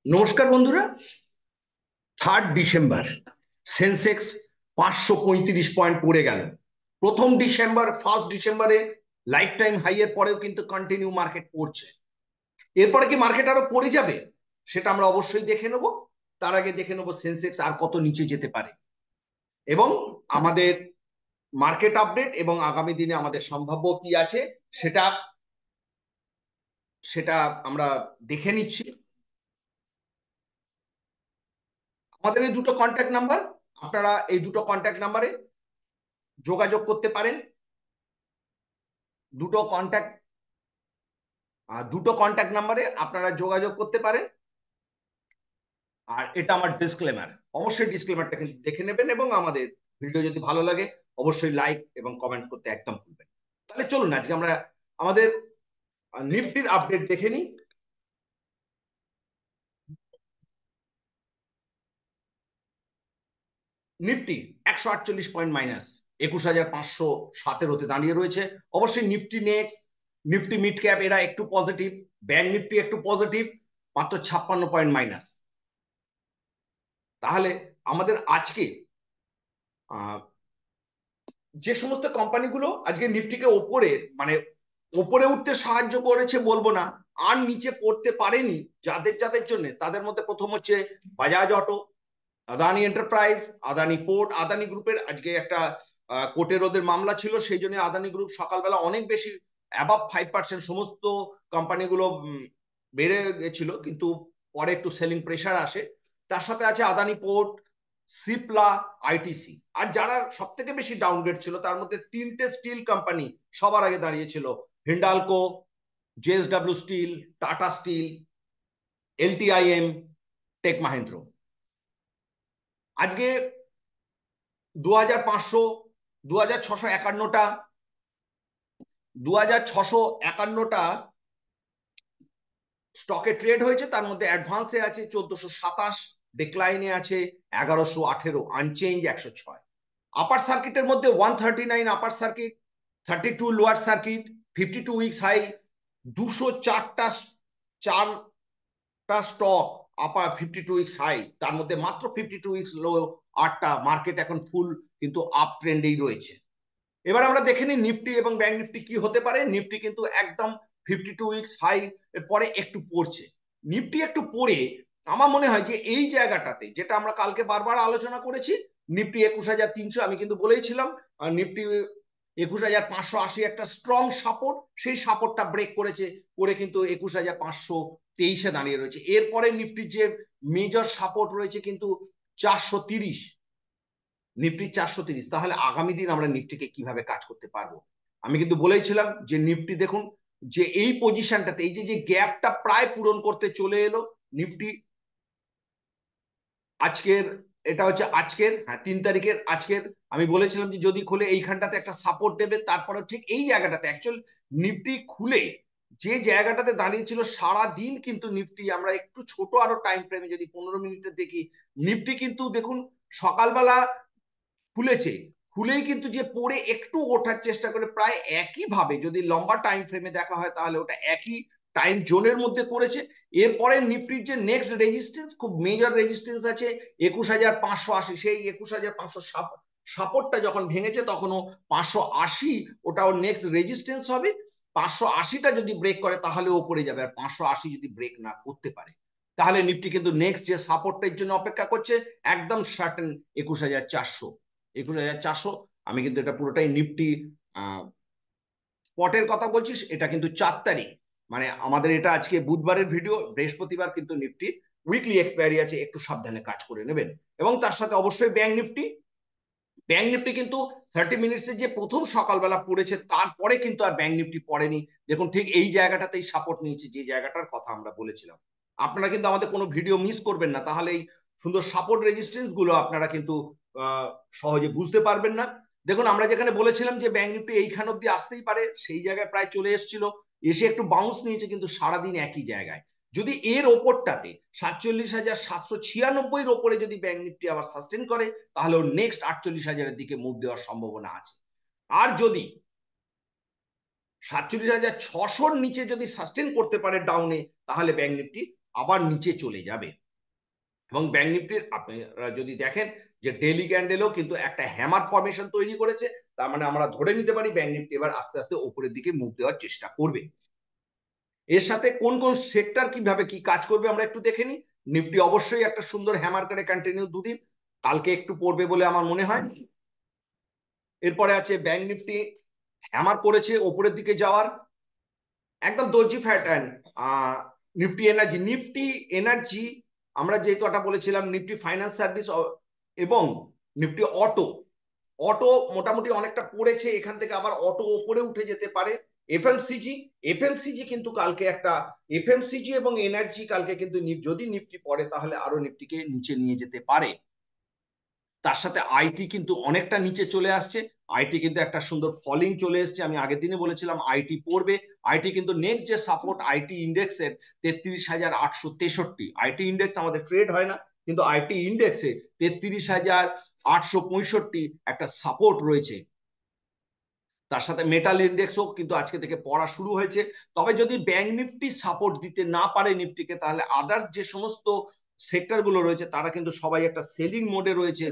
নমস্কার বন্ধুরা। 3 December Sensex 535 point পড়ে গেল। ফার্স্ট ডিসেম্বরে লাইফ টাইম হাই এর পরেও কিন্তু কন্টিনিউ মার্কেট পড়ছে। এরপরে কি মার্কেট আরো পড়ে যাবে সেটা আমরা অবশ্যই দেখে নেব। তার আগে দেখে নেব সেন্সেক্স আর কত নিচে যেতে পারে এবং আমাদের মার্কেট আপডেট এবং আগামী দিনে আমাদের সম্ভাব্য কি আছে সেটা সেটা আমরা দেখে নিচ্ছি। আমাদের এই দুটো কন্ট্যাক্ট নাম্বার, আপনারা এই দুটো কন্ট্যাক্ট নাম্বারে যোগাযোগ করতে পারেন। দুটো কন্ট্যাক্ট দুটো কন্ট্যাক্ট নাম্বারে আপনারা যোগাযোগ করতে পারেন। আর এটা আমার ডিসক্লেমার, অবশ্যই ডিসক্লেমারটা কিন্তু দেখে নেবেন এবং আমাদের ভিডিও যদি ভালো লাগে অবশ্যই লাইক এবং কমেন্ট করতে একদম ভুলবেন। তাহলে চলুন আজকে আমরা আমাদের নিফটির আপডেট দেখে নিই। নিফটি 148 পয়েন্ট মাইনাস 21,517-তে দাঁড়িয়ে রয়েছে। অবশ্যই Nifty next, Nifty mid cap এরা একটু পজিটিভ, ব্যাংক নিফটি একটু পজিটিভ, মাত্র 56 পয়েন্ট মাইনাস। তাহলে আমাদের আজকে যে সমস্ত কোম্পানিগুলো আজকে নিফটিকে ওপরে মানে ওপরে উঠতে সাহায্য করেছে বলবো না, আর নিচে পড়তে পারেনি যাদের যাদের জন্য, তাদের মধ্যে প্রথম হচ্ছে Bajaj auto, Adani enterprise, Adani port. Adani গ্রুপের আজকে একটা কোর্টের ওদের মামলা ছিল, সেই জন্য আদানি গ্রুপ সকালবেলা অনেক বেশি অ্যাবাভ 5%, সমস্ত কোম্পানিগুলো বেড়ে গেছিল, কিন্তু পরে একটু সেলিং প্রেশার আসে। তার সাথে আছে আদানি পোর্ট, সিপলা, আইটিসি। আর যারা সব থেকে বেশি ডাউনগ্রেড ছিল তার মধ্যে তিনটে স্টিল কোম্পানি সবার আগে দাঁড়িয়েছিল: Hindalco, JSW Steel, Tata Steel, LTIM, Tech Mahindra. আজকে 2500 2651টা 2651টা স্টকে ট্রেড হয়েছে। তার মধ্যে অ্যাডভান্সে আছে 1427, ডিক্লাইনে আছে 1118, আনচেঞ্জ 106। আপার সার্কিটের মধ্যে 139 upper circuit, 32 lower circuit, 52 weeks high, 204টা স্টক আপার 52 উইকস হাই, তার মধ্যে মাত্র 52 উইকস লো 8টা। মার্কেট এখন ফুল কিন্তু আপ ট্রেন্ডেই রয়েছে। এবার আমরা দেখে নিই নিফটি এবং ব্যাংক নিফটি কি হতে পারে। নিফটি কিন্তু একদম 52 উইকস হাই এর পরে একটু পড়ছে। নিফটি একটু পড়ে আমার মনে হয় যে এই জায়গাটাতে, যেটা আমরা কালকে বারবার আলোচনা করেছি, নিফটি 21,300, আমি কিন্তু বলেইছিলাম নিফটি 21,580 একটা স্ট্রং সাপোর্ট, সেই সাপোর্টটা ব্রেক করেছে, করে কিন্তু 21,523-এ দাঁড়িয়ে রয়েছে। এরপরে নিফটির যে মেজর সাপোর্ট রয়েছে কিন্তু 430, নিফটি 430। তাহলে আগামী দিন আমরা নিফটিকে কিভাবে কাজ করতে পারবো? আমি কিন্তু বলেইছিলাম যে নিফটি দেখুন যে এই পজিশনটাতে, এই যে গ্যাপটা প্রায় পূরণ করতে চলে এলো নিফটি। আজকের, এটা হচ্ছে আজকের, হ্যাঁ 3 তারিখের আজকের, আমি বলেছিলাম যে যদি খুলে এইখানটাতে একটা সাপোর্ট দেবে, তারপরে ঠিক এই জায়গাটাতে অ্যাকচুয়াল নিফটি খুলে যে জায়গাটাতে দাঁড়িয়েছিল সারা দিন কিন্তু নিফটি, আমরা একটু ছোট আরো টাইম ফ্রেমে যদি 15 মিনিটে দেখি, নিফটি কিন্তু দেখুন সকালবেলা খুলেছে, খুলেই কিন্তু যে পড়ে একটু ওঠার চেষ্টা করে প্রায় একই ভাবে যদি লম্বা টাইম ফ্রেমে দেখা হয় তাহলে ওটা একই টাইম জোনের মধ্যে করেছে। এরপরে নিফটির যে নেক্সট রেজিস্ট্যান্স, খুব মেজর রেজিস্ট্যান্স আছে 21,580, সেই 21,500 সাপোর্টটা যখন ভেঙেছে তখনও 580 ওটাও নেক্সট রেজিস্ট্যান্স হবে। 580টা যদি ব্রেক করে তাহলে ওপরে যাবে, আর 580 যদি ব্রেক না করতে পারে তাহলে নিফটি কিন্তু নেক্সট যে সাপোর্টের জন্য অপেক্ষা করছে একদম সার্টেন 21,400। 21,400, আমি কিন্তু এটা পুরোটাই নিফটি স্পটের কথা বলছি। এটা কিন্তু 4 তারিখ, মানে আমাদের এটা আজকে বুধবারের ভিডিও, বৃহস্পতিবার কিন্তু নিফটি উইকলি এক্সপায়ারি আছে, একটু সাবধানে কাজ করে নেবেন। এবং তার সাথে অবশ্যই ব্যাংক নিফটি। ব্যাংক নিফটি কিন্তু 30 মিনিটসে যে প্রথম সকালবেলা পড়েছে তারপরে কিন্তু আর ব্যাংক নিফটি পড়েনি। দেখুন ঠিক এই জায়গাটাতেই সাপোর্ট নিয়েছে, যে জায়গাটার কথা আমরা বলেছিলাম। আপনারা কিন্তু আমাদের কোনো ভিডিও মিস করবেন না, তাহলে এই সুন্দর সাপোর্ট রেজিস্ট্যান্স গুলো আপনারা কিন্তু সহজে বুঝতে পারবেন না। দেখুন আমরা যেখানে বলেছিলাম যে ব্যাংক নিফটি এইখান অব্দি আসতেই পারে, সেই জায়গায় প্রায় চলে এসেছিল, এসে একটু বাউন্স নিয়েছে, কিন্তু সারাদিন একই জায়গায়। যদি এর ওপরটাতে 47,796 ওপরে যদি ব্যাংক নিফটি আবার সাস্টেন করে তাহলে ওর নেক্সট 48,000-এর দিকে মুভ দেওয়ার সম্ভাবনা আছে। আর যদি 47,600 নিচে যদি সাস্টেন করতে পারে ডাউনে, তাহলে ব্যাংক নিফটি আবার নিচে চলে যাবে। এবং ব্যাংক নিফটির আপনারা যদি দেখেন যে ডেইলি ক্যান্ডেলও কিন্তু একটা হ্যামার ফরমেশন তৈরি করেছে, তার মানে আমরা ধরে নিতে পারি ব্যাংক নিফটি এবার আস্তে আস্তে উপরের দিকে মুভ দেওয়ার চেষ্টা করবে। এর সাথে কোন কোন সেক্টর কিভাবে কি কাজ করবে আমরা একটু দেখে নিই। নিফটি অবশ্যই একটা সুন্দর হ্যামার করে কন্টিনিউ দুদিন, কালকে একটু পড়বে বলে আমার মনে হয়। এরপরে আছে ব্যাংক নিফটি হ্যামার করেছে ওপরের দিকে যাওয়ার, একদম দর্জি pattern. Nifty energy, Nifty energy আমরা যে কথা বলেছিলাম, নিফটি ফাইন্যান্স সার্ভিস এবং নিফটি অটো, অটো মোটামুটি অনেকটা পড়েছে, এখান থেকে আবার অটো ওপরে উঠে যেতে পারে। এফএমসিজি, এফএমসিজি কিন্তু কালকে একটা, এফএমসিজি এবং এনার্জি কালকে কিন্তু যদি নিফটি পড়ে তাহলে আরো নিফটিকে নিচে নিয়ে যেতে পারে। তার সাথে আইটি কিন্তু অনেকটা নিচে চলে আসছে, আইটি কিন্তু একটা সুন্দর ফলিং চলে এসছে, আমি আগের দিনে বলেছিলাম আইটি পড়বে। আইটি কিন্তু নেক্সট যে সাপোর্ট আইটি ইন্ডেক্সের 33,863, আইটি ইন্ডেক্স আমাদের ট্রেড হয় না, কিন্তু আইটি ইন্ডেক্সে 33,865 একটা সাপোর্ট রয়েছে। তার সাথে মেটাল ইন্ডেক্সও কিন্তু আজকে থেকে পড়া শুরু হয়েছে। তবে যদি ব্যাংক নিফটি সাপোর্ট দিতে না পারে নিফটিকে, তাহলে আদার্স যে সমস্ত সেক্টর গুলো রয়েছে তারা কিন্তু সবাই একটা সেলিং মোডে রয়েছে,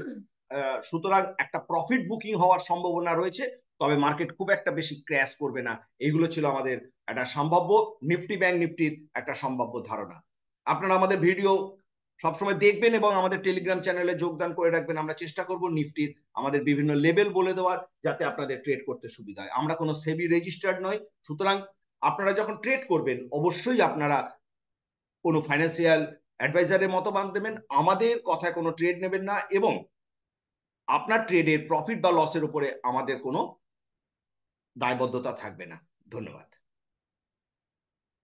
সুতরাং একটা প্রফিট বুকিং হওয়ার সম্ভাবনা রয়েছে, তবে মার্কেট খুব একটা বেশি ক্র্যাশ করবে না। এইগুলো ছিল আমাদের একটা সম্ভাব্য নিফটি ব্যাংক নিফটির একটা সম্ভাব্য ধারণা। আপনারা আমাদের ভিডিও সবসময় দেখবেন এবং আমাদের টেলিগ্রাম চ্যানেলে যোগদান করে রাখবেন। আমরা চেষ্টা করব নিফটির আমাদের বিভিন্ন লেভেল বলে দেওয়ার, যাতে আপনাদের ট্রেড করতে সুবিধা হয়। আমরা কোনো সেবি রেজিস্টার্ড নই, সুতরাং আপনারা যখন ট্রেড করবেন অবশ্যই আপনারা কোনো ফাইন্যান্সিয়াল অ্যাডভাইজারের মতামত দেবেন, আমাদের কথায় কোনো ট্রেড নেবেন না, এবং আপনার ট্রেডের প্রফিট বা লসের উপরে আমাদের কোনো দায়বদ্ধতা থাকবে না। ধন্যবাদ।